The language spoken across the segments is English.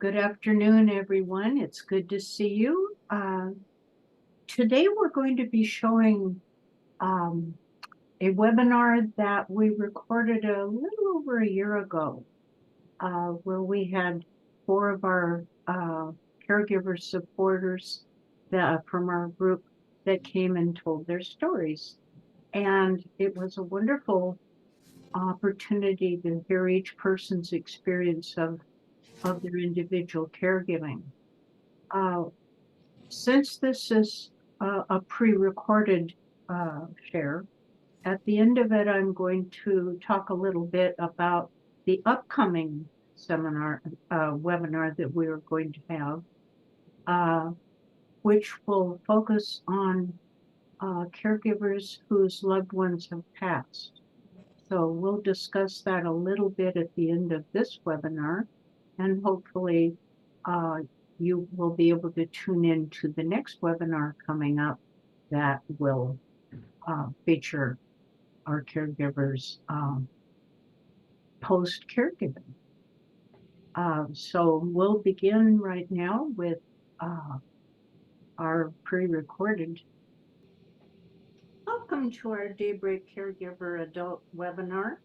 Good afternoon, everyone. It's good to see you. Today we're going to be showing a webinar that we recorded a little over a year ago, where we had four of our caregiver supporters from our group that came and told their stories. And it was a wonderful opportunity to hear each person's experience of their individual caregiving. Since this is a pre-recorded share, at the end of it, I'm going to talk a little bit about the upcoming webinar that we are going to have, which will focus on caregivers whose loved ones have passed. So we'll discuss that a little bit at the end of this webinar, and hopefully you will be able to tune in to the next webinar coming up that will feature our caregivers post-caregiving. So we'll begin right now with our pre-recorded. Welcome to our DayBreak Caregiver Adult Webinar.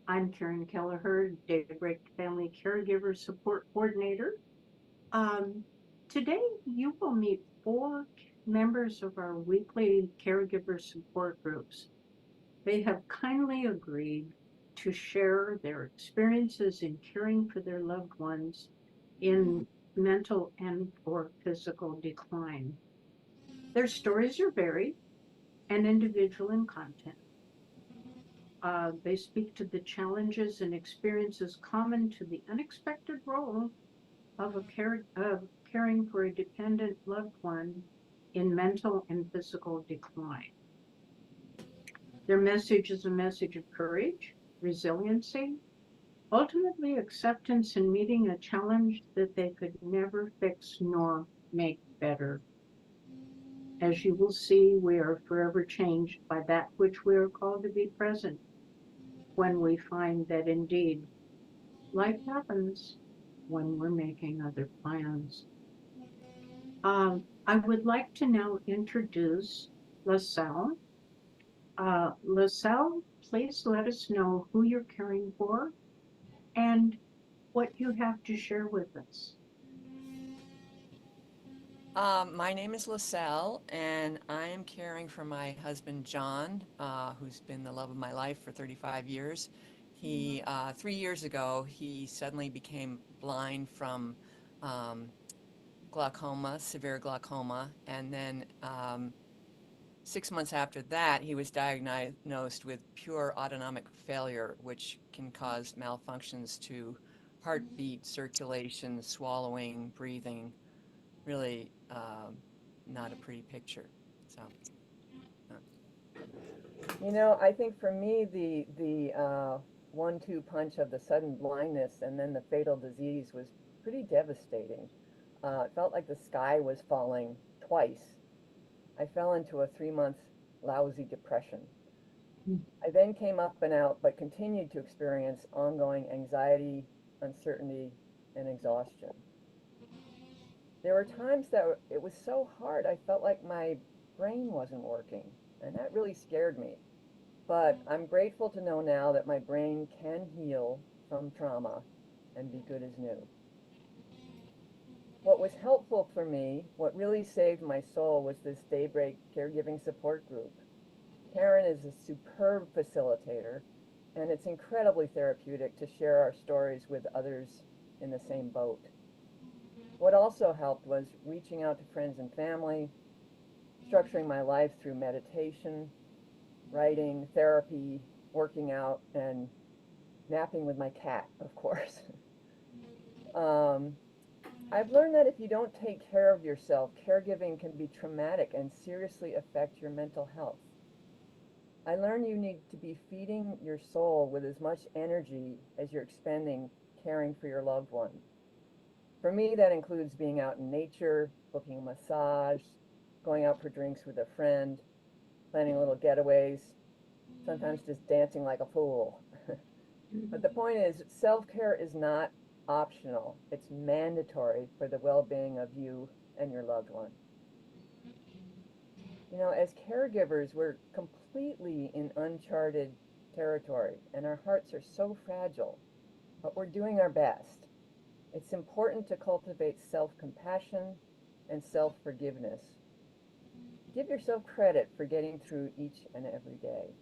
I'm Karen Kelleher, DayBreak Family Caregiver Support Coordinator. Today you will meet four members of our weekly caregiver support groups. They have kindly agreed to share their experiences in caring for their loved ones in mental and or physical decline. Their stories are varied and individual in content. They speak to the challenges and experiences common to the unexpected role of caring for a dependent loved one in mental and physical decline. Their message is a message of courage, resiliency, ultimately acceptance in meeting a challenge that they could never fix nor make better. As you will see, we are forever changed by that which we are called to be present when we find that indeed life happens when we're making other plans. I would like to now introduce LaSalle. LaSalle, please let us know who you're caring for and what you have to share with us. My name is LaSalle, and I am caring for my husband, John, who's been the love of my life for 35 years. He, 3 years ago, he suddenly became blind from glaucoma, severe glaucoma, and then 6 months after that, he was diagnosed with pure autonomic failure, which can cause malfunctions to heartbeat, circulation, swallowing, breathing. Really not a pretty picture. So, I think for me, the 1-2 punch of the sudden blindness and then the fatal disease was pretty devastating. It felt like the sky was falling twice. I fell into a 3-month lousy depression. I then came up and out, but continued to experience ongoing anxiety, uncertainty, and exhaustion. There were times that it was so hard, I felt like my brain wasn't working, and that really scared me. But I'm grateful to know now that my brain can heal from trauma and be good as new. What was helpful for me, what really saved my soul, was this DayBreak caregiving support group. Karen is a superb facilitator, and it's incredibly therapeutic to share our stories with others in the same boat. What also helped was reaching out to friends and family, structuring my life through meditation, writing, therapy, working out, and napping with my cat, of course. I've learned that if you don't take care of yourself, caregiving can be traumatic and seriously affect your mental health. I learned you need to be feeding your soul with as much energy as you're expending caring for your loved one. For me, that includes being out in nature, booking a massage, going out for drinks with a friend, planning little getaways, sometimes just dancing like a fool. But the point is, self-care is not optional. It's mandatory for the well-being of you and your loved one. You know, as caregivers, we're completely in uncharted territory, and our hearts are so fragile, but we're doing our best. It's important to cultivate self-compassion and self-forgiveness. Give yourself credit for getting through each and every day.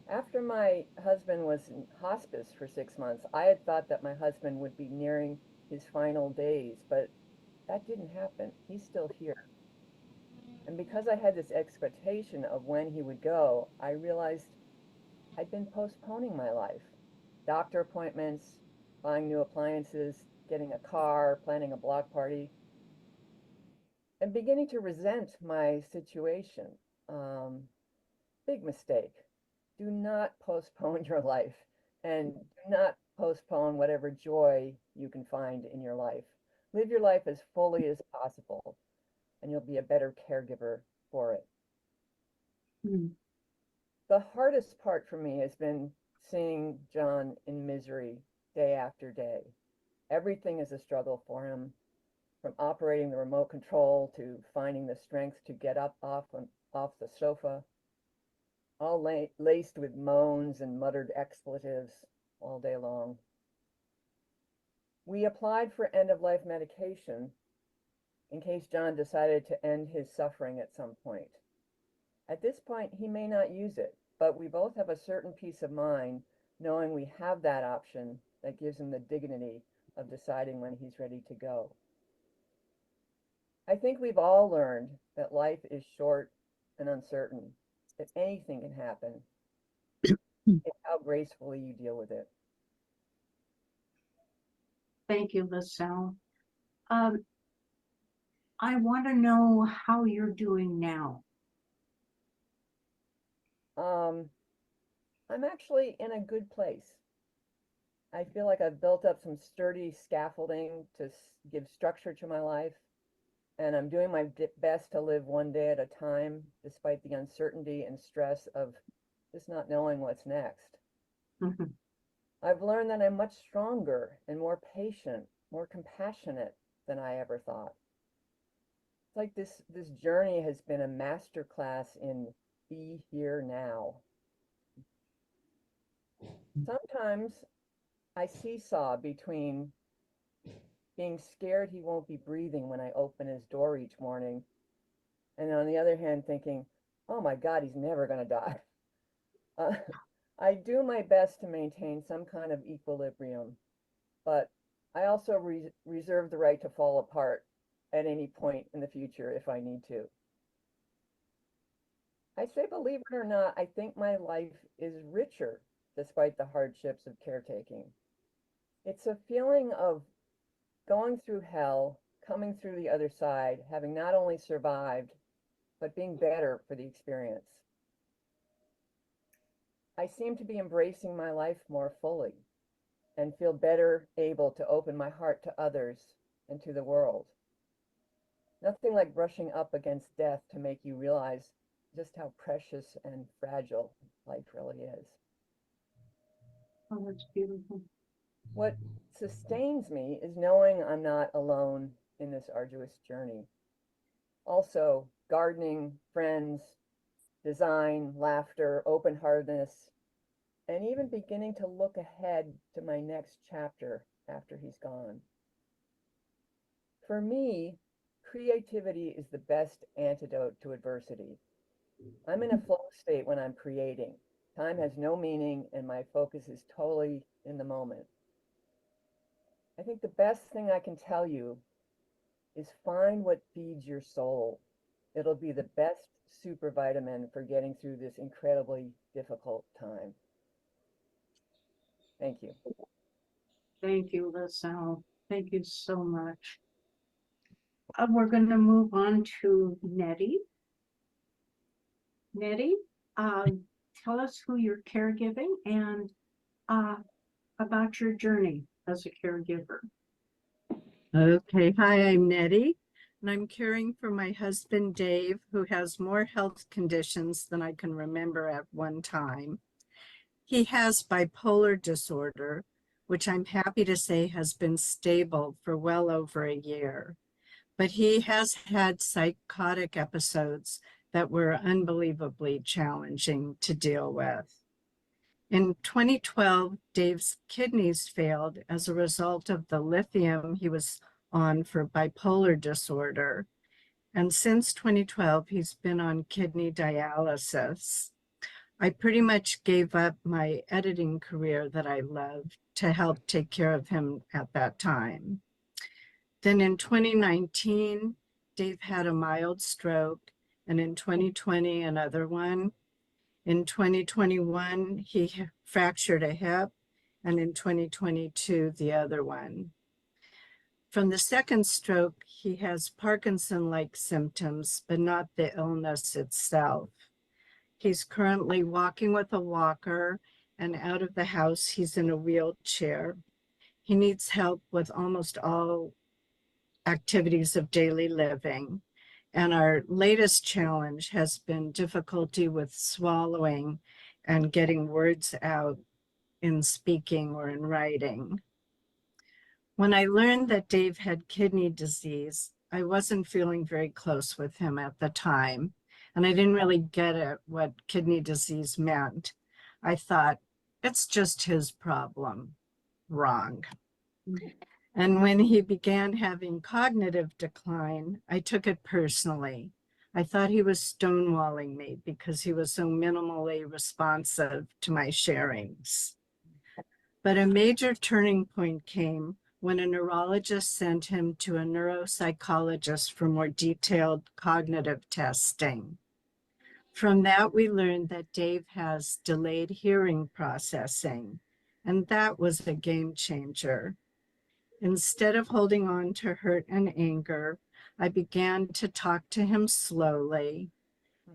After my husband was in hospice for 6 months, I had thought that my husband would be nearing his final days, but that didn't happen. He's still here. And because I had this expectation of when he would go, I realized I'd been postponing my life. Doctor appointments, buying new appliances, getting a car, planning a block party, and beginning to resent my situation. Big mistake. Do not postpone your life, and do not postpone whatever joy you can find in your life. Live your life as fully as possible, and you'll be a better caregiver for it. Mm. The hardest part for me has been seeing John in misery day after day. Everything is a struggle for him, from operating the remote control to finding the strength to get up off the sofa, all laced with moans and muttered expletives all day long. We applied for end-of-life medication in case John decided to end his suffering at some point. At this point, he may not use it, but we both have a certain peace of mind knowing we have that option that gives him the dignity of deciding when he's ready to go. I think we've all learned that life is short and uncertain, that anything can happen. It's how gracefully you deal with it. Thank you, LaSalle. I want to know how you're doing now. I'm actually in a good place. I feel like I've built up some sturdy scaffolding to give structure to my life, and I'm doing my best to live one day at a time, despite the uncertainty and stress of just not knowing what's next. Mhm. I've learned that I'm much stronger and more patient, more compassionate than I ever thought. It's like this journey has been a master class in be here now. Sometimes I seesaw between being scared he won't be breathing when I open his door each morning, and on the other hand thinking, oh my God, he's never going to die. I do my best to maintain some kind of equilibrium, but I also reserve the right to fall apart at any point in the future if I need to. I say, believe it or not, I think my life is richer despite the hardships of caretaking. It's a feeling of going through hell, coming through the other side, having not only survived, but being better for the experience. I seem to be embracing my life more fully and feel better able to open my heart to others and to the world. Nothing like brushing up against death to make you realize just how precious and fragile life really is. Oh, that's beautiful. What sustains me is knowing I'm not alone in this arduous journey. Also, gardening, friends, design, laughter, open-heartedness, and even beginning to look ahead to my next chapter after he's gone. For me, creativity is the best antidote to adversity. I'm in a flow state when I'm creating. Time has no meaning and my focus is totally in the moment. I think the best thing I can tell you is find what feeds your soul. It'll be the best super vitamin for getting through this incredibly difficult time. Thank you. Thank you, LaSalle. Thank you so much. We're going to move on to Nettie. Nettie, tell us who you're caregiving and about your journey as a caregiver. Okay, hi, I'm Nettie, and I'm caring for my husband, Dave, who has more health conditions than I can remember at one time. He has bipolar disorder, which I'm happy to say has been stable for well over a year. But he has had psychotic episodes that were unbelievably challenging to deal with. In 2012, Dave's kidneys failed as a result of the lithium he was on for bipolar disorder. And since 2012, he's been on kidney dialysis. I pretty much gave up my editing career that I loved to help take care of him at that time. Then in 2019, Dave had a mild stroke, and in 2020, another one. In 2021, he fractured a hip, and in 2022, the other one. From the second stroke, he has Parkinson-like symptoms, but not the illness itself. He's currently walking with a walker, and out of the house, he's in a wheelchair. He needs help with almost all activities of daily living. And our latest challenge has been difficulty with swallowing and getting words out in speaking or in writing. When I learned that Dave had kidney disease, I wasn't feeling very close with him at the time, and I didn't really get it what kidney disease meant. I thought, it's just his problem. Wrong. And when he began having cognitive decline, I took it personally. I thought he was stonewalling me because he was so minimally responsive to my sharings. But a major turning point came when a neurologist sent him to a neuropsychologist for more detailed cognitive testing. From that, we learned that Dave has delayed hearing processing, and that was a game changer. Instead of holding on to hurt and anger, I began to talk to him slowly,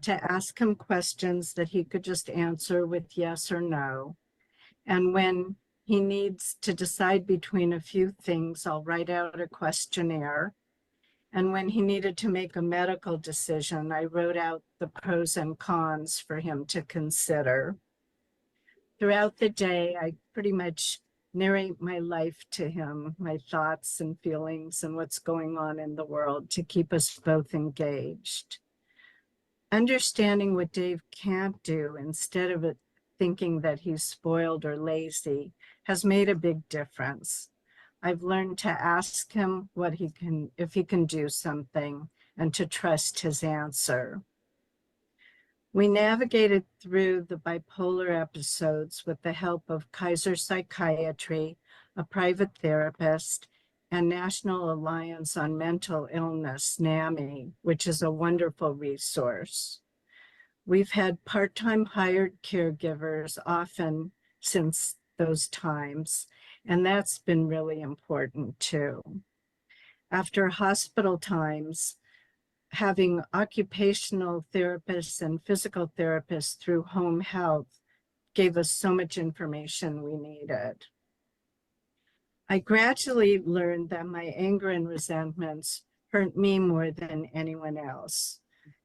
to ask him questions that he could just answer with yes or no. And when he needs to decide between a few things, I'll write out a questionnaire. And when he needed to make a medical decision, I wrote out the pros and cons for him to consider. Throughout the day, I pretty much narrate my life to him, my thoughts and feelings and what's going on in the world to keep us both engaged. Understanding what Dave can't do instead of it thinking that he's spoiled or lazy has made a big difference. I've learned to ask him what he can, if he can do something, and to trust his answer. We navigated through the bipolar episodes with the help of Kaiser Psychiatry, a private therapist, and National Alliance on Mental Illness, NAMI, which is a wonderful resource. We've had part-time hired caregivers often since those times, and that's been really important too. After hospital times, having occupational therapists and physical therapists through home health gave us so much information we needed. I gradually learned that my anger and resentments hurt me more than anyone else.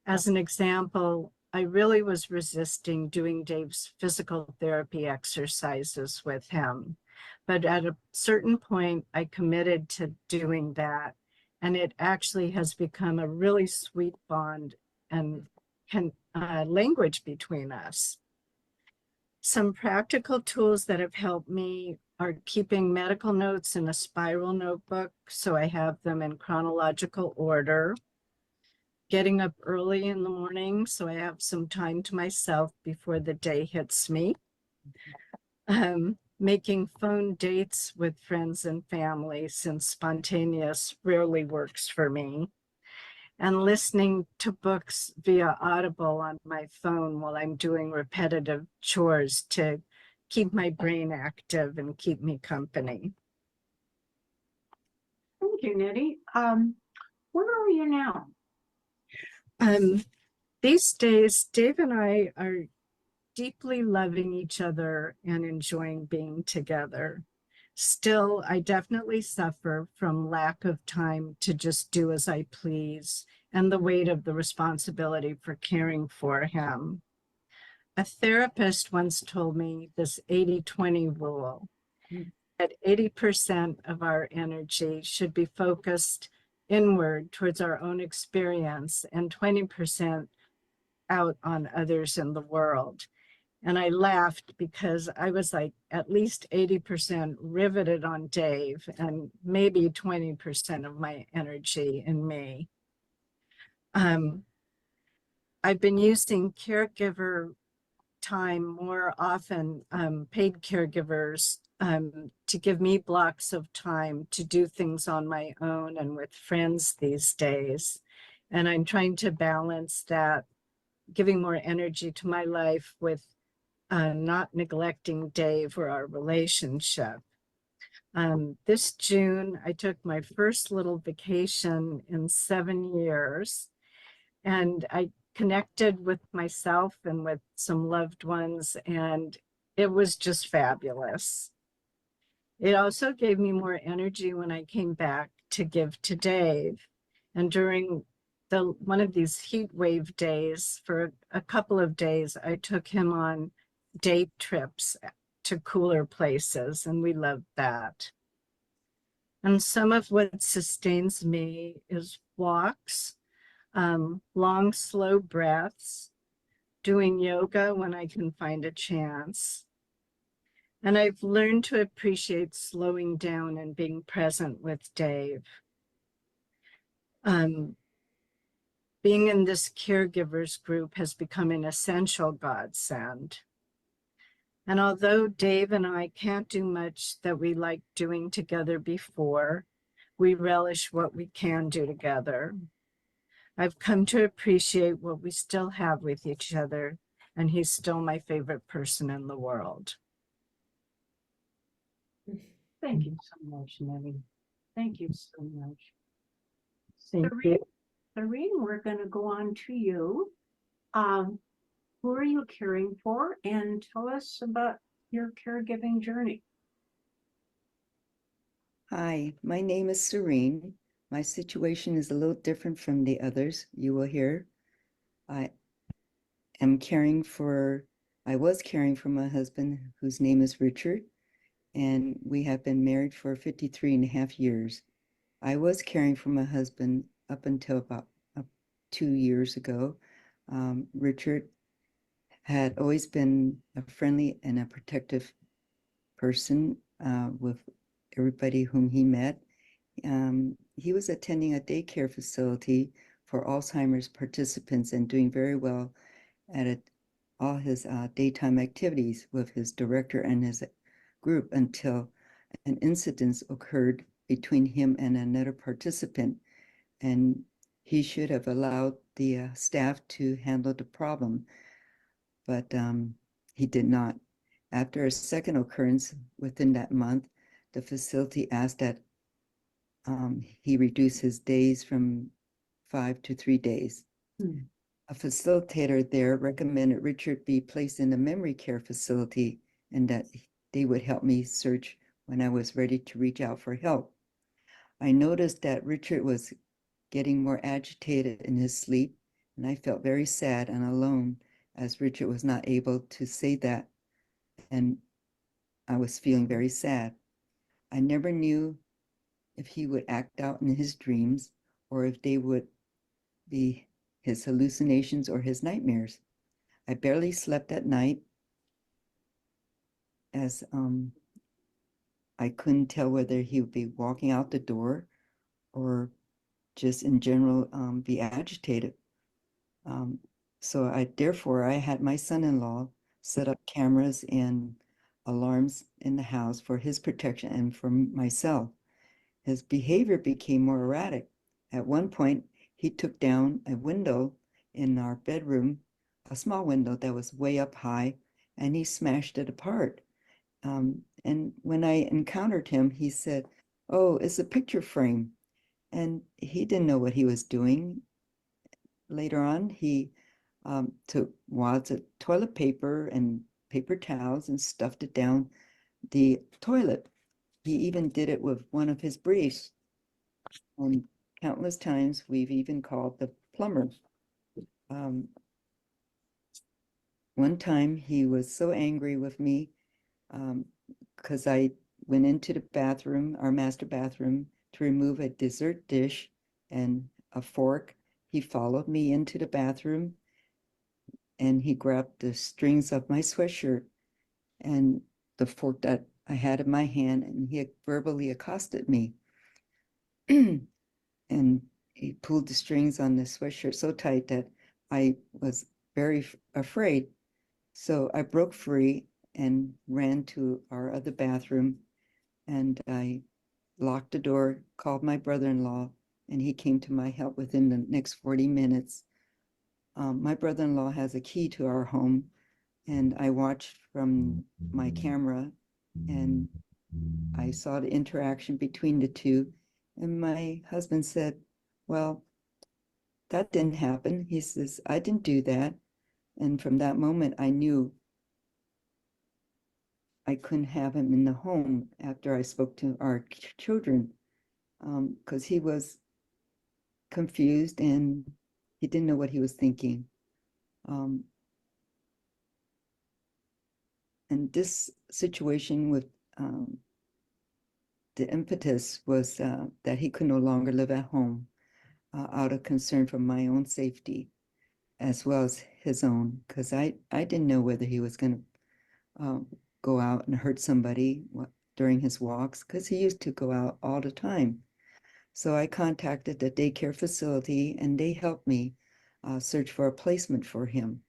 As an example, I really was resisting doing Dave's physical therapy exercises with him. But at a certain point, I committed to doing that. And it actually has become a really sweet bond and language between us. Some practical tools that have helped me are keeping medical notes in a spiral notebook, so I have them in chronological order. Getting up early in the morning, so I have some time to myself before the day hits me. Making phone dates with friends and family, since spontaneous rarely works for me, and listening to books via Audible on my phone while I'm doing repetitive chores to keep my brain active and keep me company. Thank you, Nettie. Where are you now? These days, Dave and I are deeply loving each other and enjoying being together. Still, I definitely suffer from lack of time to just do as I please and the weight of the responsibility for caring for him. A therapist once told me this 80-20 rule. that 80% of our energy should be focused inward towards our own experience and 20% out on others in the world. And I laughed because I was like at least 80% riveted on Dave and maybe 20% of my energy in me. I've been using caregiver time more often, paid caregivers, to give me blocks of time to do things on my own and with friends these days. And I'm trying to balance that, giving more energy to my life with not neglecting Dave or our relationship. This June, I took my first little vacation in 7 years, and I connected with myself and with some loved ones, and it was just fabulous. It also gave me more energy when I came back to give to Dave. And during one of these heat wave days, for a couple of days, I took him on day trips to cooler places, and we loved that. And some of what sustains me is walks, long, slow breaths, doing yoga when I can find a chance. And I've learned to appreciate slowing down and being present with Dave. Being in this caregivers group has become an essential godsend. And although Dave and I can't do much that we liked doing together before, we relish what we can do together. I've come to appreciate what we still have with each other, and he's still my favorite person in the world. Thank you so much, Nettie. Thank you so much. Thank Serene, you. Serene, we're going to go on to you. Who are you caring for? And tell us about your caregiving journey. Hi, my name is Serene. My situation is a little different from the others you will hear. I was caring for my husband, whose name is Richard, and we have been married for 53 and a half years. I was caring for my husband up until about 2 years ago. Richard had always been a friendly and a protective person with everybody whom he met. He was attending a daycare facility for Alzheimer's participants and doing very well at all his daytime activities with his director and his group until an incident occurred between him and another participant, and he should have allowed the staff to handle the problem, but he did not. After a second occurrence within that month, the facility asked that he reduce his days from 5 to 3 days. A facilitator there recommended Richard be placed in a memory care facility and that they would help me search when I was ready to reach out for help. I noticed that Richard was getting more agitated in his sleep, and I felt very sad and alone as Richard was not able to say that, and I was feeling very sad. I never knew if he would act out in his dreams or if they would be his hallucinations or his nightmares. I barely slept at night as I couldn't tell whether he would be walking out the door or just in general be agitated. So I had my son-in-law set up cameras and alarms in the house for his protection and for myself. His behavior became more erratic. At one point, he took down a window in our bedroom, a small window that was way up high, and he smashed it apart. And when I encountered him, he said, "Oh, it's a picture frame." And he didn't know what he was doing. Later on, he took wads of toilet paper and paper towels and stuffed it down the toilet. He even did it with one of his briefs. And countless times we've even called the plumber. One time he was so angry with me because I went into the bathroom, our master bathroom, to remove a dessert dish and a fork. He followed me into the bathroom and he grabbed the strings of my sweatshirt and the fork that I had in my hand, and he verbally accosted me. And he pulled the strings on the sweatshirt so tight that I was very afraid. So I broke free and ran to our other bathroom, and I locked the door, called my brother-in-law, and he came to my help within the next 40 minutes. My brother-in-law has a key to our home, and I watched from my camera, and I saw the interaction between the two. And my husband said, well, that didn't happen. He says, I didn't do that. And from that moment, I knew I couldn't have him in the home after I spoke to our children, because he was confused and he didn't know what he was thinking. And this situation with the impetus was that he could no longer live at home out of concern for my own safety as well as his own, because I didn't know whether he was going to go out and hurt somebody during his walks, because he used to go out all the time. So I contacted the daycare facility and they helped me search for a placement for him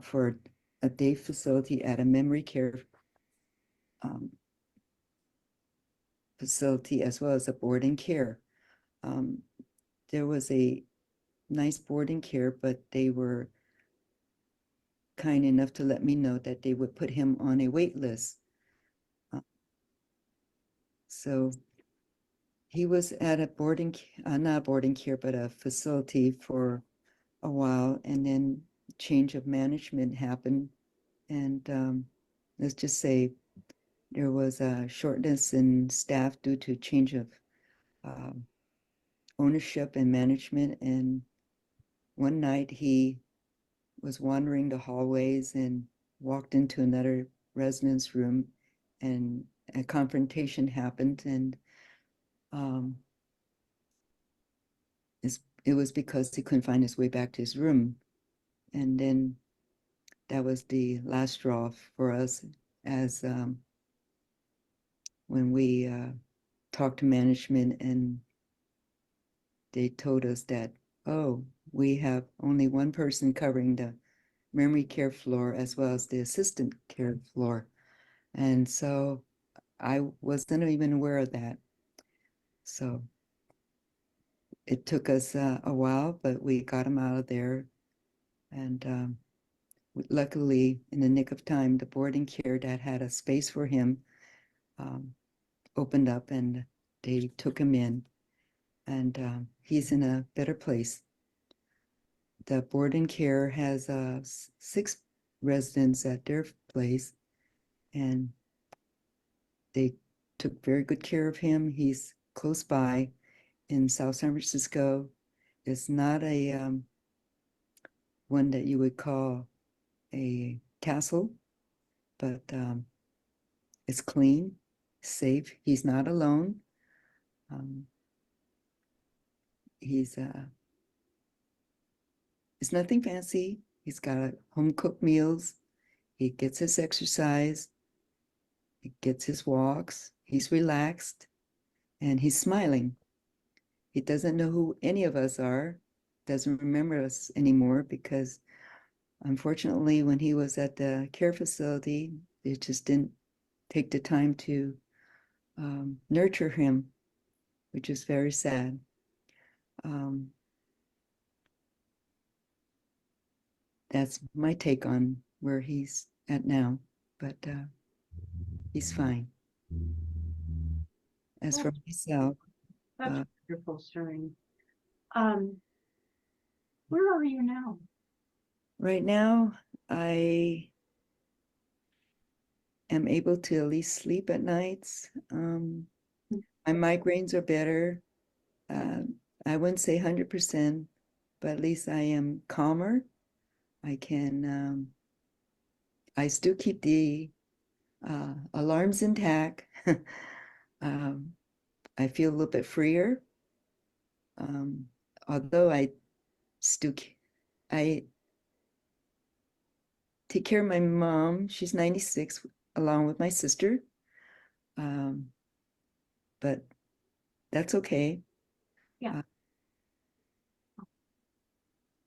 for a day facility at a memory care facility as well as a boarding care. There was a nice boarding care, but they were kind enough to let me know that they would put him on a wait list. So he was at a not boarding care, but a facility for a while, and then change of management happened. And let's just say there was a shortness in staff due to change of ownership and management. And one night he was wandering the hallways and walked into another residence room, and a confrontation happened. And it was because he couldn't find his way back to his room. And then that was the last straw for us, as when we talked to management and they told us that, oh, we have only one person covering the memory care floor as well as the assistant care floor. And so I wasn't even aware of that. So it took us a while, but we got him out of there. And luckily, in the nick of time, the boarding care that had a space for him opened up and they took him in. And he's in a better place. The boarding care has 6 residents at their place, and they took very good care of him. He's close by in South San Francisco. It's not a one that you would call a castle, but it's clean, safe. He's not alone. He's it's nothing fancy. He's got home cooked meals. He gets his exercise. He gets his walks. He's relaxed and he's smiling. He doesn't know who any of us are, doesn't remember us anymore, because unfortunately, when he was at the care facility, it just didn't take the time to nurture him, which is very sad. That's my take on where he's at now, but he's fine. As for myself, That's wonderful, Serene. Where are you now? right now, I am able to at least sleep at nights. My migraines are better. I wouldn't say 100%, but at least I am calmer. I still keep the Alarms intact. I feel a little bit freer. Although I take care of my mom. She's 96, along with my sister. But that's okay. Yeah.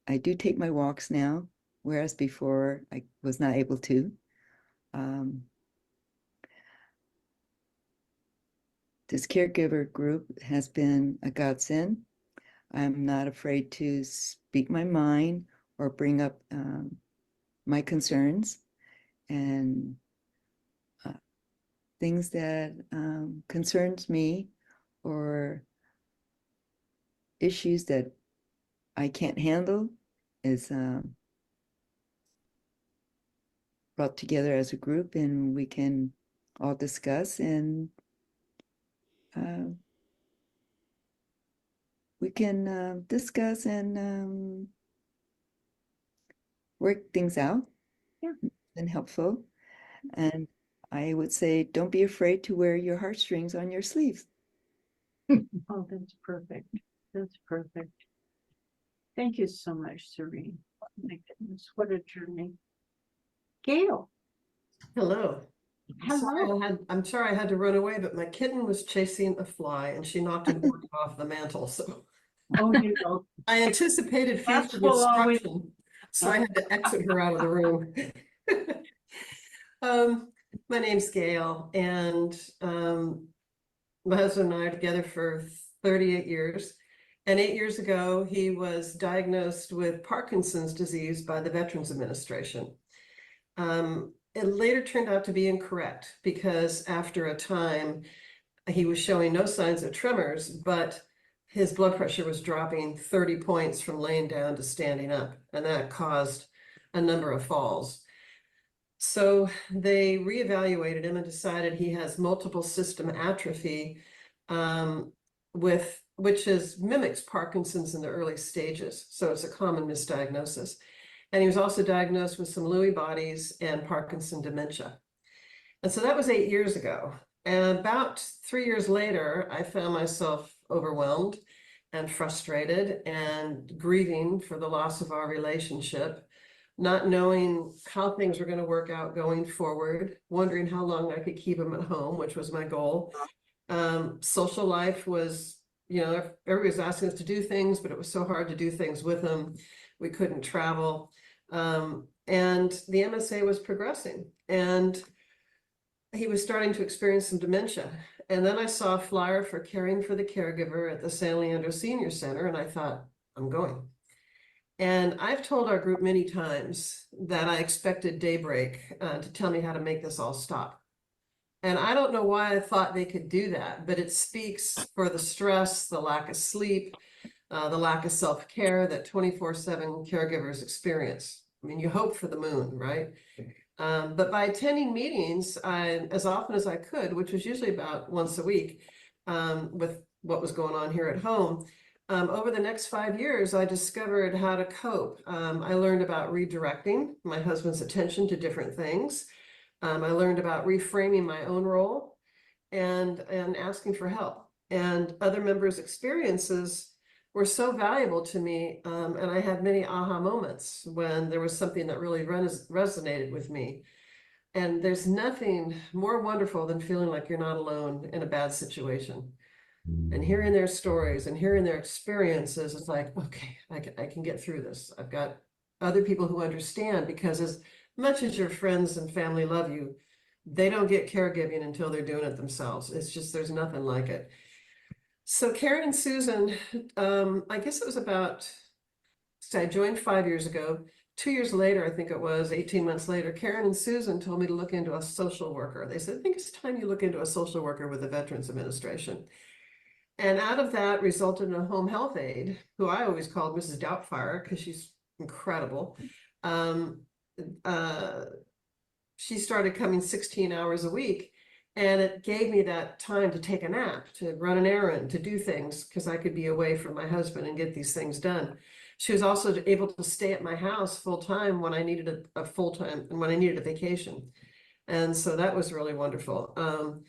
I do take my walks now, whereas before I was not able to. This caregiver group has been a godsend. I'm not afraid to speak my mind or bring up my concerns and things that concerns me or issues that I can't handle is brought together as a group, and we can all discuss and work things out. Yeah. And helpful. And I would say, don't be afraid to wear your heartstrings on your sleeves. Oh, that's perfect. That's perfect. Thank you so much, Serene. My goodness, what a journey. Gail. Hello. Hello. I'm sorry I had to run away, but my kitten was chasing a fly and she knocked an organ off the mantle. So Oh, you know, I anticipated Cats future will always- destruction, so I had to exit her out of the room. My name's Gail, and my husband and I are together for 38 years. And 8 years ago, he was diagnosed with Parkinson's disease by the Veterans Administration. It later turned out to be incorrect because after a time, he was showing no signs of tremors, but his blood pressure was dropping 30 points from laying down to standing up, and that caused a number of falls. So they reevaluated him and decided he has multiple system atrophy, which mimics Parkinson's in the early stages. So it's a common misdiagnosis. And he was also diagnosed with some Lewy bodies and Parkinson dementia. And so that was 8 years ago. And about 3 years later, I found myself overwhelmed and frustrated and grieving for the loss of our relationship, not knowing how things were going to work out going forward, wondering how long I could keep him at home, which was my goal. Social life was, everybody was asking us to do things, but it was so hard to do things with him. We couldn't travel. And the MSA was progressing, and he was starting to experience some dementia. And then I saw a flyer for Caring for the Caregiver at the San Leandro Senior Center, and I thought, I'm going. And I've told our group many times that I expected DayBreak to tell me how to make this all stop. And I don't know why I thought they could do that, but it speaks for the stress, the lack of sleep, the lack of self-care that 24/7 caregivers experience. I mean, you hope for the moon, right? But by attending meetings as often as I could, which was usually about once a week, with what was going on here at home, over the next 5 years, I discovered how to cope. I learned about redirecting my husband's attention to different things. I learned about reframing my own role and asking for help. And other members' experiences were so valuable to me. And I had many aha moments when there was something that really resonated with me. And there's nothing more wonderful than feeling like you're not alone in a bad situation. And hearing their stories and hearing their experiences, it's like, okay, I can get through this. I've got other people who understand, because as much as your friends and family love you, they don't get caregiving until they're doing it themselves. It's just, there's nothing like it. So Karen and Susan, I guess it was I joined 5 years ago. 2 years later, I think it was 18 months later, Karen and Susan told me to look into a social worker. They said, I think it's time you look into a social worker with the Veterans Administration. And out of that resulted in a home health aide, who I always called Mrs. Doubtfire because she's incredible. She started coming 16 hours a week, and it gave me that time to take a nap, to run an errand, to do things, because I could be away from my husband and get these things done. She was also able to stay at my house full time when I needed a full time and when I needed a vacation. And so that was really wonderful. And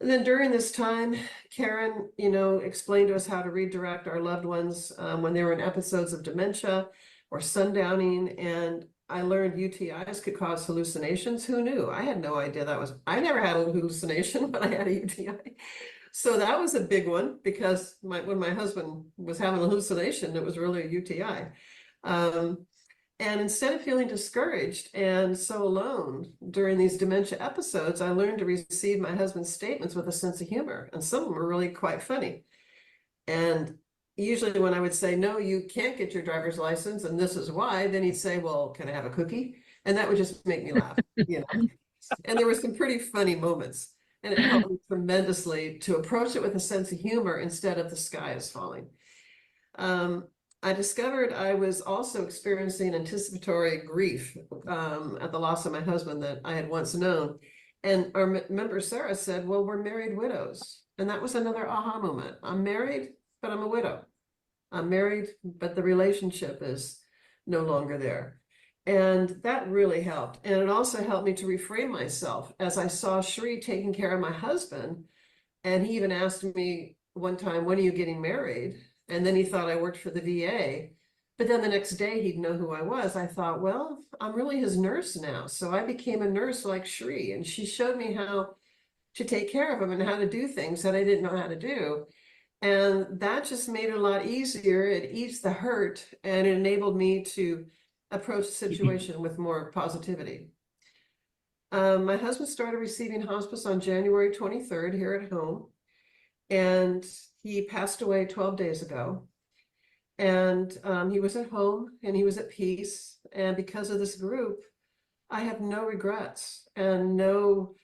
then during this time, Karen, explained to us how to redirect our loved ones when they were in episodes of dementia or sundowning. And I learned UTIs could cause hallucinations. Who knew? I had no idea I never had a hallucination, but I had a UTI. So that was a big one because when my husband was having a hallucination, it was really a UTI. And instead of feeling discouraged and so alone during these dementia episodes, I learned to receive my husband's statements with a sense of humor. And some of them were really quite funny. And usually when I would say, no, you can't get your driver's license, and this is why, then he'd say, well, can I have a cookie? And that would just make me laugh, And there were some pretty funny moments. And it helped me tremendously to approach it with a sense of humor instead of the sky is falling. I discovered I was also experiencing anticipatory grief at the loss of my husband that I had once known. And our member Sarah said, well, we're married widows. And that was another aha moment. I'm married, but I'm a widow. I'm married, but the relationship is no longer there. And that really helped. And it also helped me to reframe myself as I saw Shri taking care of my husband. And he even asked me one time, when are you getting married? And then he thought I worked for the VA. But then the next day he'd know who I was. I thought, well, I'm really his nurse now. So I became a nurse like Shri. And she showed me how to take care of him and how to do things that I didn't know how to do. And that just made it a lot easier. It eased the hurt and it enabled me to approach the situation with more positivity. My husband started receiving hospice on January 23rd here at home. And he passed away 12 days ago. And he was at home and he was at peace. And because of this group, I have no regrets and no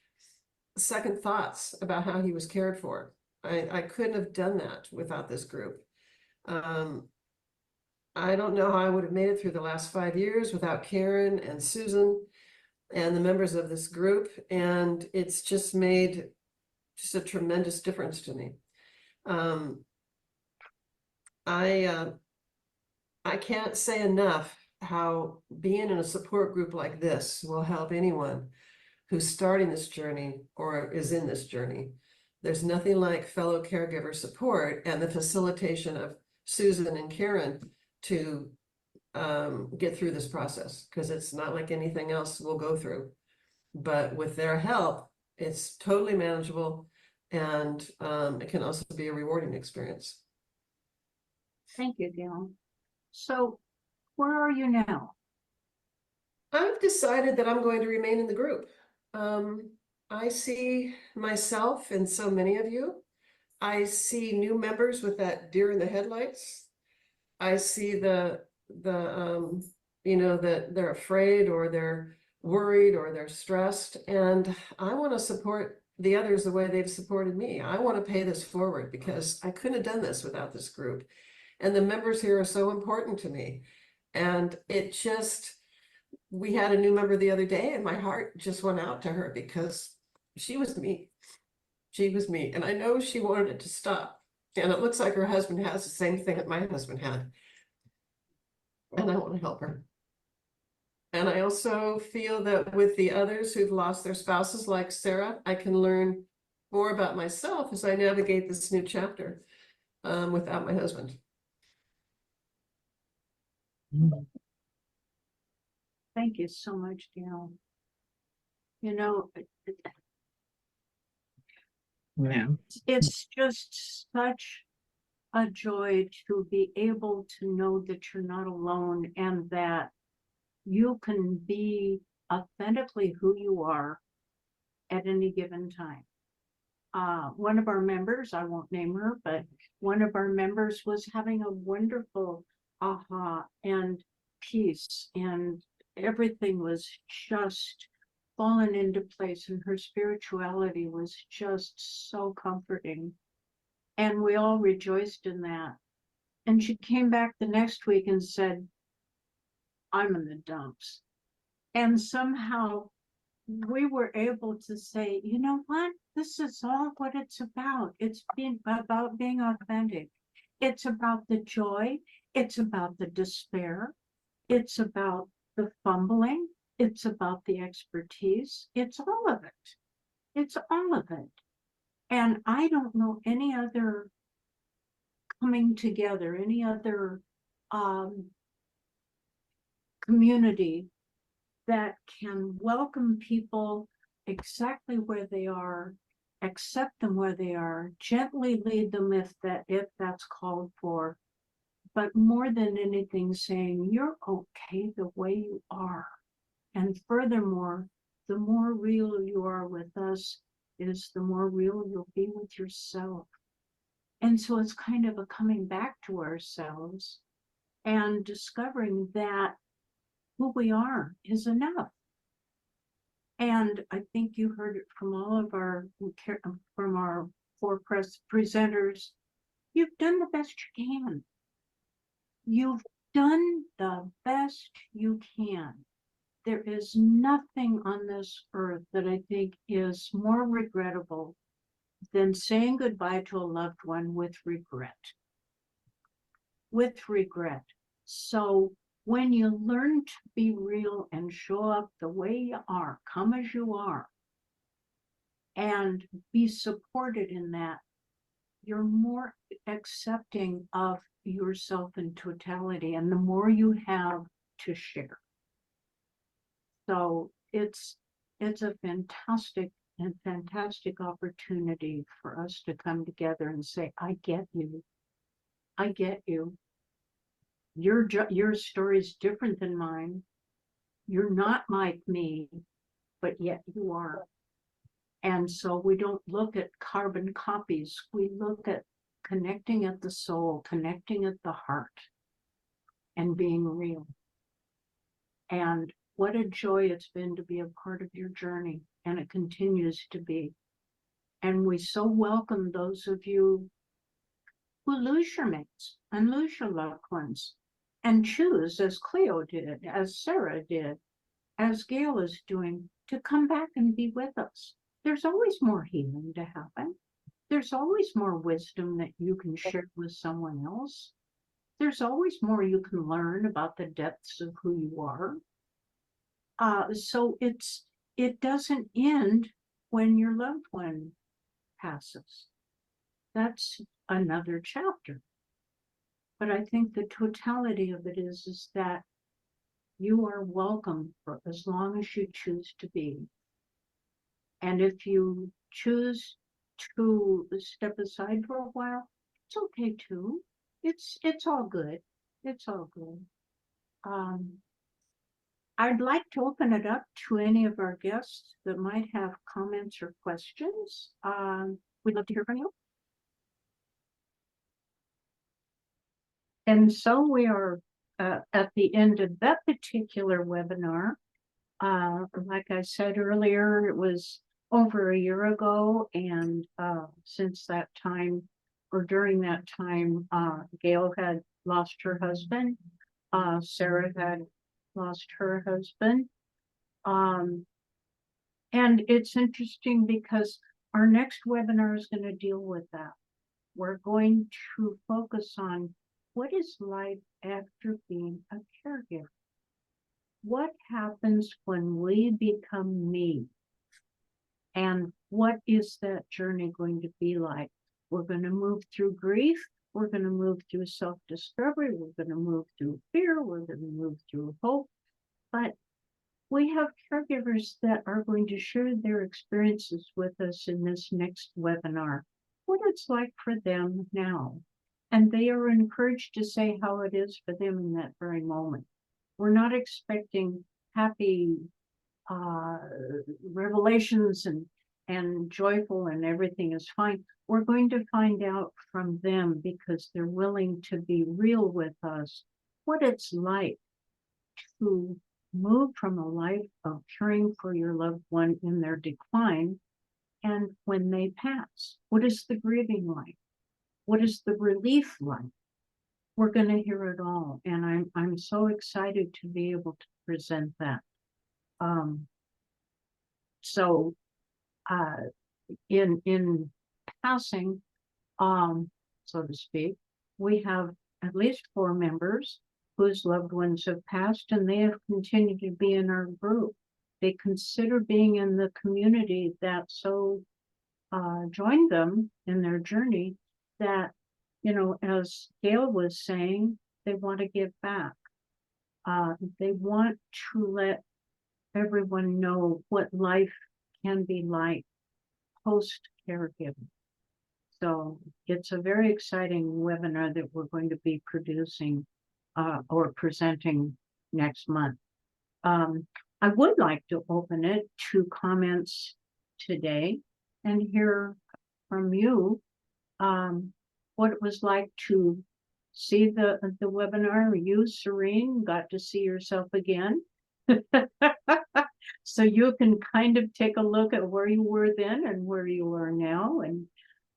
second thoughts about how he was cared for. I couldn't have done that without this group. I don't know how I would have made it through the last 5 years without Karen and Susan and the members of this group. And it's just made just a tremendous difference to me. I can't say enough how being in a support group like this will help anyone who's starting this journey or is in this journey. There's nothing like fellow caregiver support and the facilitation of Susan and Karen to get through this process, because it's not like anything else we'll go through. But with their help, it's totally manageable, and it can also be a rewarding experience. Thank you, Gail. So where are you now? I've decided that I'm going to remain in the group. I see myself in so many of you. I see new members with that deer in the headlights. I see that they're afraid or they're worried or they're stressed. And I want to support the others the way they've supported me. I want to pay this forward because I couldn't have done this without this group. And the members here are so important to me. And we had a new member the other day and my heart just went out to her because she was me. She was me. And I know she wanted it to stop. And it looks like her husband has the same thing that my husband had. And I want to help her. And I also feel that with the others who've lost their spouses like Sarah, I can learn more about myself as I navigate this new chapter without my husband. Thank you so much, Gail. Yeah. It's just such a joy to be able to know that you're not alone and that you can be authentically who you are at any given time. One of our members, I won't name her, but one of our members was having a wonderful aha and peace, and everything was just fallen into place, and her spirituality was just so comforting. And we all rejoiced in that. And she came back the next week and said, I'm in the dumps. And somehow we were able to say, you know what? This is all what it's about. It's about being authentic. It's about the joy. It's about the despair. It's about the fumbling. It's about the expertise. It's all of it. It's all of it. And I don't know any other coming together, any other community that can welcome people exactly where they are, accept them where they are, gently lead them if that's called for, but more than anything saying you're okay the way you are. And furthermore, the more real you are with us is the more real you'll be with yourself. And so it's kind of a coming back to ourselves and discovering that who we are is enough. And I think you heard it from all of from our four presenters. You've done the best you can. You've done the best you can. There is nothing on this earth that I think is more regrettable than saying goodbye to a loved one with regret. With regret. So when you learn to be real and show up the way you are, come as you are, and be supported in that, you're more accepting of yourself in totality, and the more you have to share. So it's a fantastic opportunity for us to come together and say, I get you. I get you. Your story is different than mine. You're not like me, but yet you are. And so we don't look at carbon copies. We look at connecting at the soul, connecting at the heart, and being real. And what a joy it's been to be a part of your journey, and it continues to be. And we so welcome those of you who lose your mates and lose your loved ones and choose, as Cleo did, as Sarah did, as Gail is doing, to come back and be with us. There's always more healing to happen. There's always more wisdom that you can share with someone else. There's always more you can learn about the depths of who you are. So it doesn't end when your loved one passes. That's another chapter. But I think the totality of it is that you are welcome for as long as you choose to be. And if you choose to step aside for a while, it's okay too. It's all good. It's all good. I'd like to open it up to any of our guests that might have comments or questions. We'd love to hear from you. And so we are at the end of that particular webinar. Like I said earlier, it was over a year ago, and since that time, or during that time, Gail had lost her husband. Sarah had lost her husband. And it's interesting because our next webinar is going to deal with that. We're going to focus on what is life after being a caregiver. What happens when we become me? And what is that journey going to be like? We're going to move through grief. We're going to move through self-discovery. We're going to move through fear. We're going to move through hope. But we have caregivers that are going to share their experiences with us in this next webinar, what it's like for them now. And they are encouraged to say how it is for them in that very moment. We're not expecting happy revelations and joyful and everything is fine. We're going to find out from them, because they're willing to be real with us, what it's like to move from a life of caring for your loved one in their decline, and when they pass, what is the grieving like? What is the relief like? We're going to hear it all, and I'm so excited to be able to present that. So in passing, so to speak, we have at least 4 members. whose loved ones have passed, and they have continued to be in our group. They consider being in the community that so joined them in their journey that, you know, as Gail was saying, they want to give back. They want to let everyone know what life can be like post caregiving. So it's a very exciting webinar that we're going to be producing or presenting next month. I would like to open it to comments today and hear from you what it was like to see the webinar. You, Serene, got to see yourself again. So you can kind of take a look at where you were then and where you are now.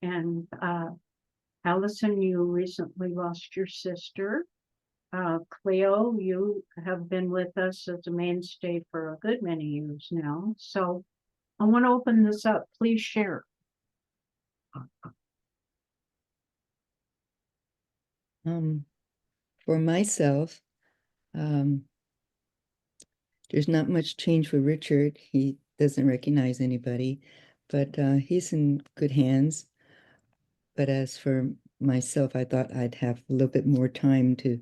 And Allison, you recently lost your sister. Cleo, you have been with us as a mainstay for a good many years now. So I want to open this up. Please share. For myself, there's not much change for Richard. He doesn't recognize anybody, but he's in good hands. But as for myself, I thought I'd have a little bit more time to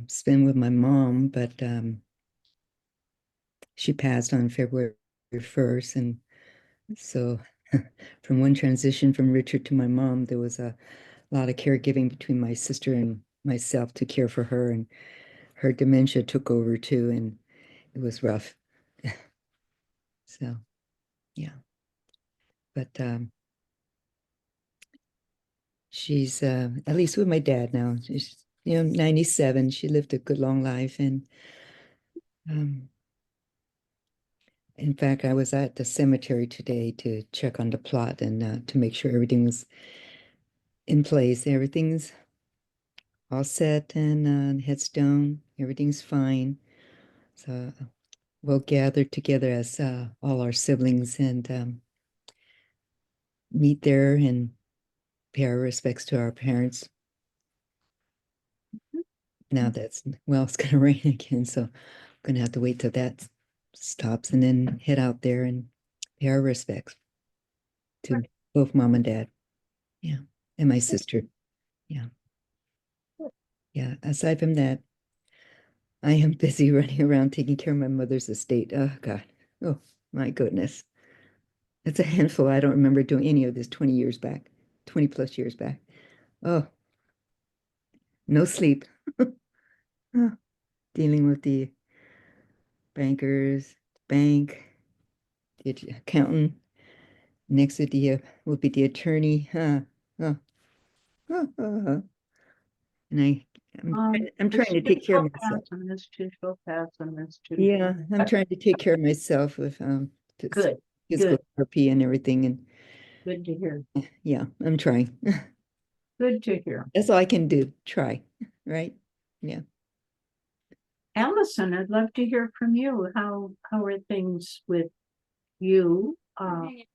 spend with my mom, but she passed on February 1st. And so from one transition from Richard to my mom, there was a lot of caregiving between my sister and myself to care for her, and her dementia took over too, and it was rough. So, yeah. But she's at least with my dad now. She's 97. She lived a good long life, and in fact, I was at the cemetery today to check on the plot and to make sure everything was in place. Everything's all set and headstone. Everything's fine. So we'll gather together as all our siblings and meet there and pay our respects to our parents. Now that's, well, it's going to rain again, so I'm going to have to wait till that stops and then head out there and pay our respects to both mom and dad. Yeah. And my sister. Yeah. Yeah. Aside from that, I am busy running around taking care of my mother's estate. Oh, God. Oh, my goodness. It's a handful. I don't remember doing any of this 20 years back, 20 plus years back. Oh, no sleep. Oh, dealing with the bankers, bank, the accountant. Next with the will be the attorney. Oh, oh, oh. And I'm trying to take care of myself. And this too shall pass, and this too. Yeah, I'm trying to take care of myself with Good, physical good. therapy and everything. And Good to hear. yeah, I'm trying. Good to hear. That's all I can do. Try, right? Yeah. Allison, I'd love to hear from you. How are things with you? I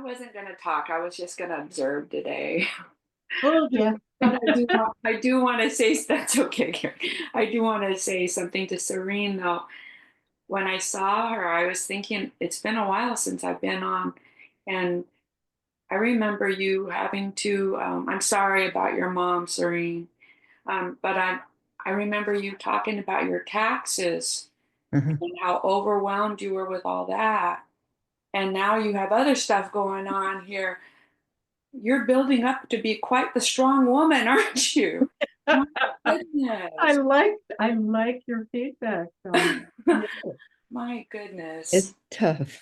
wasn't going to talk. I was just going to observe today. Oh, yeah. But I do want to say, that's okay, Karen. I do want to say something to Serene, though. When I saw her, I was thinking, it's been a while since I've been on. And I remember you having to, I'm sorry about your mom, Serene. But I remember you talking about your taxes Uh-huh. and how overwhelmed you were with all that. And now you have other stuff going on here. You're building up to be quite the strong woman, aren't you? My goodness. I like your feedback. My goodness. It's tough.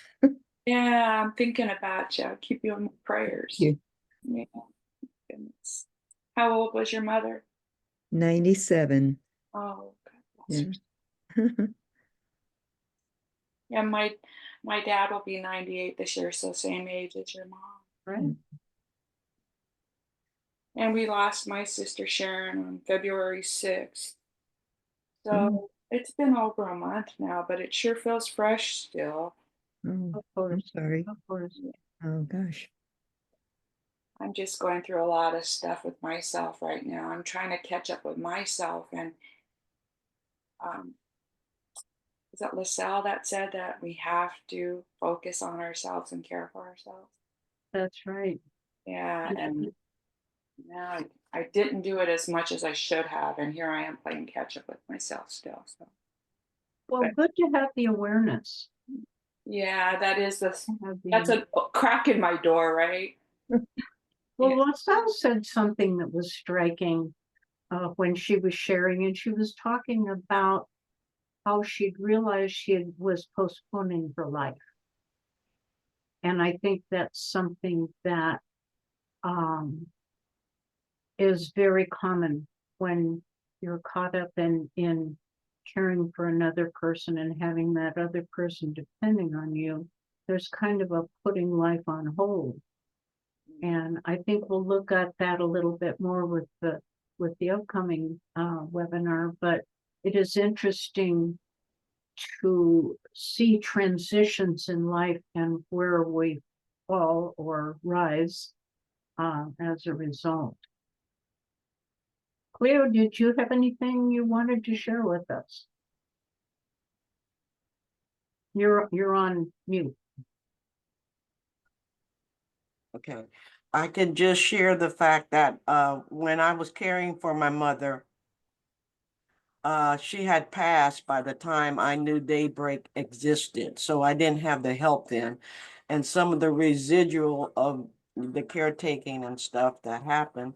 Yeah, I'm thinking about you. I'll keep you in my prayers. You. Yeah. Goodness. How old was your mother? 97. Oh, God bless Yeah. her. Yeah, my dad will be 98 this year, so same age as your mom. Right. And we lost my sister Sharon on February 6th. So it's been over a month now, but it sure feels fresh still. Oh, Of I'm course. sorry. Of course. Oh, gosh. I'm just going through a lot of stuff with myself right now. I'm trying to catch up with myself. And um, is that LaSalle that said that we have to focus on ourselves and care for ourselves? That's right. Yeah. And now I didn't do it as much as I should have. And here I am playing catch up with myself still. So, Well, but good to have the awareness. yeah, Have that's the, a crack in my door, right? well, Yeah. LaSalle said something that was striking when she was sharing, and she was talking about how she'd realized was postponing her life. And I think that's something that is very common when you're caught up in caring for another person and having that other person depending on you. There's kind of a putting life on hold. And I think we'll look at that a little bit more with the upcoming webinar, but it is interesting to see transitions in life and where we fall or rise as a result. Cleo, did you have anything you wanted to share with us? You're on mute. Okay. I can just share the fact that when I was caring for my mother, she had passed by the time I knew DayBreak existed. So I didn't have the help then. And some of the residual of the caretaking and stuff that happened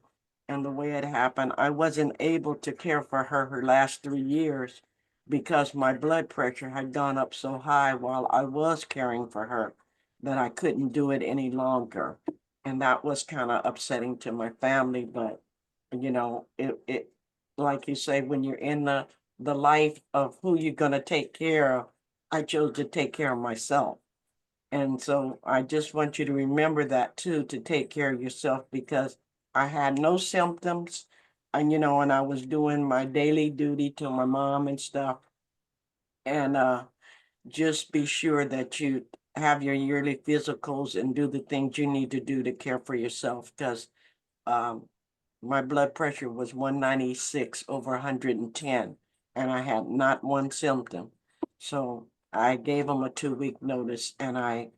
and the way it happened, I wasn't able to care for her last 3 years because my blood pressure had gone up so high while I was caring for her that I couldn't do it any longer. And that was kind of upsetting to my family, but you know, it like you say, when you're in the life of who you're gonna take care of, I chose to take care of myself. And so I just want you to remember that too, to take care of yourself, because I had no symptoms. And and I was doing my daily duty to my mom and stuff. And just be sure that you have your yearly physicals and do the things you need to do to care for yourself, because um my blood pressure was 196 over 110, and I had not one symptom. So I gave them a 2-week notice and I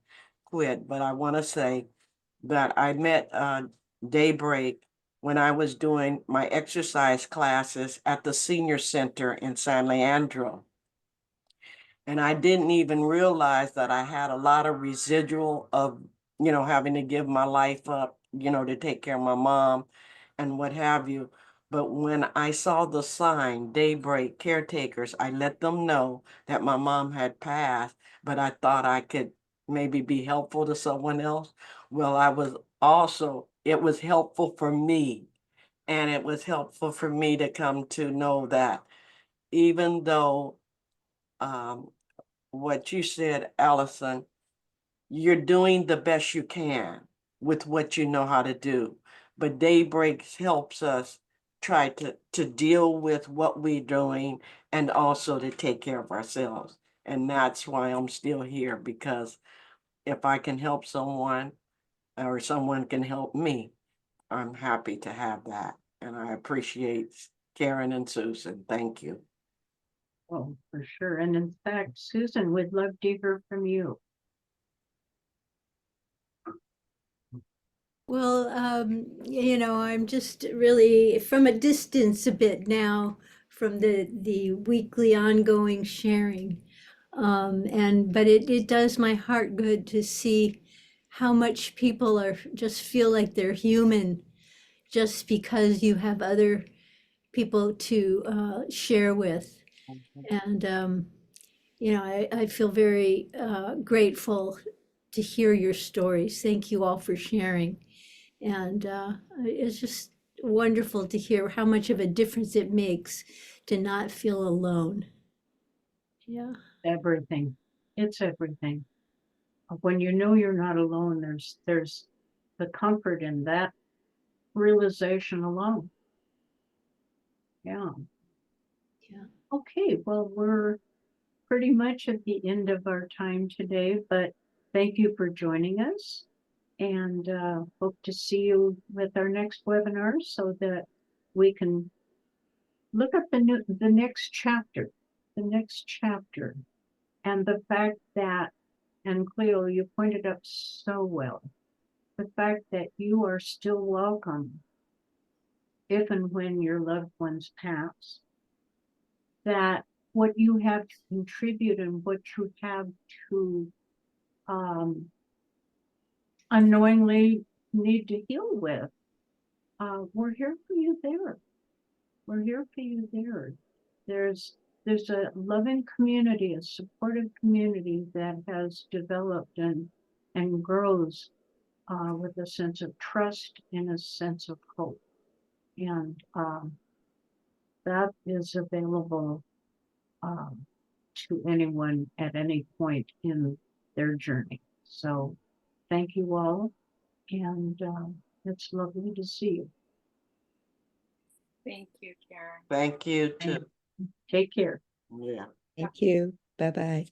quit. But I want to say that I met DayBreak when I was doing my exercise classes at the senior center in San Leandro. And I didn't even realize that I had a lot of residual of, having to give my life up, to take care of my mom and what have you. But when I saw the sign, DayBreak Caretakers, I let them know that my mom had passed, but I thought I could maybe be helpful to someone else. Well, it was helpful for me. And it was helpful for me to come to know that even though um, what you said, Allison, you're doing the best you can with what you know how to do. But DayBreak helps us try to deal with what we're doing and also to take care of ourselves. And that's why I'm still here, because if I can help someone or someone can help me, I'm happy to have that. And I appreciate Karen and Susan. Thank you. Oh, for sure. And in fact, Susan, we'd love to hear from you. Well, I'm just really from a distance a bit now from the weekly ongoing sharing. But it does my heart good to see how much people are just feel like they're human just because you have other people to share with. And, I feel very grateful to hear your stories. Thank you all for sharing. And it's just wonderful to hear how much of a difference it makes to not feel alone. Yeah. Everything. It's everything. When you know you're not alone, there's the comfort in that realization alone. Yeah. Yeah. Okay, well, we're pretty much at the end of our time today, but thank you for joining us. And hope to see you with our next webinar so that we can look at the next chapter, and the fact that, and Cleo, you pointed up so well, the fact that you are still welcome if and when your loved ones pass, that what you have to contribute and what you have to unknowingly need to heal with, we're here for you there. We're here for you there. There's a loving community, a supportive community that has developed and grows with a sense of trust and a sense of hope. And that is available to anyone at any point in their journey. So thank you all, and it's lovely to see you. Thank you, Karen. Thank you too. Take care. Yeah. Thank you. Bye-bye.